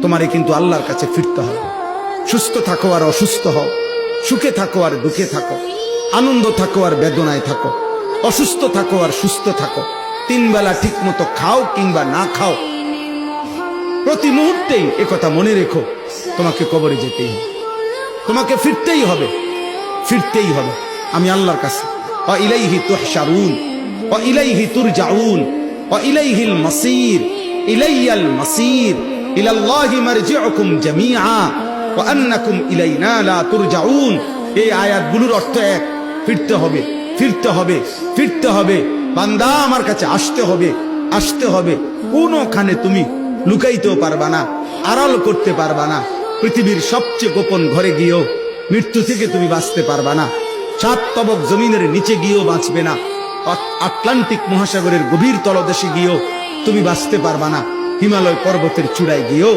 তোমারে কিন্তু আল্লাহর কাছে ফিরতে হবে। সুস্থ থাকো আর অসুস্থ হও, সুখে থাকো আর দুঃখে থাকো, আনন্দ থাকো আর বেদনায় থাকো, অসুস্থ থাকো আর সুস্থ থাকো, 3 বেলা ঠিক মতো খাও কিংবা না খাও, প্রতি মুহূর্তেই একথা মনে রেখো, তোমাকে কবরে যেতেই হবে, তোমাকে ফিরতেই হবে, ফিরতেই হবে আমি আল্লাহর কাছে। ওয়া ইলাইহি তুহশারুন ওয়া ইলাইহি তুরজাউন ওয়া ইলাইহিল মাসির, ইলাইয়াল মাসির, ইলাল্লাহি মারজিউকুম জামিআ ওয়া আন্নাকুম ইলাইনা লা তুরজাউন। এই আয়াতগুলোর অর্থ এক, ফিরতে হবে, ফিরতে হবে, ফিরতে হবে। বান্দা আমার কাছে আসতে হবে, আসতে হবে। কোনোখানে তুমি লুকাইতেও পারবা না, আড়াল করতে পারবা না। পৃথিবীর সবচেয়ে গোপন ঘরে গিয়েও মৃত্যু থেকে তুমি বাঁচতে পারবা না। 7 তবক জমিনের নিচে গিয়েও বাঁচবে না। আটলান্টিক মহাসাগরের গভীর তলদেশে গিয়েও তুমি বাঁচতে পারবা না। হিমালয় পর্বতের চূড়ায় গিয়েও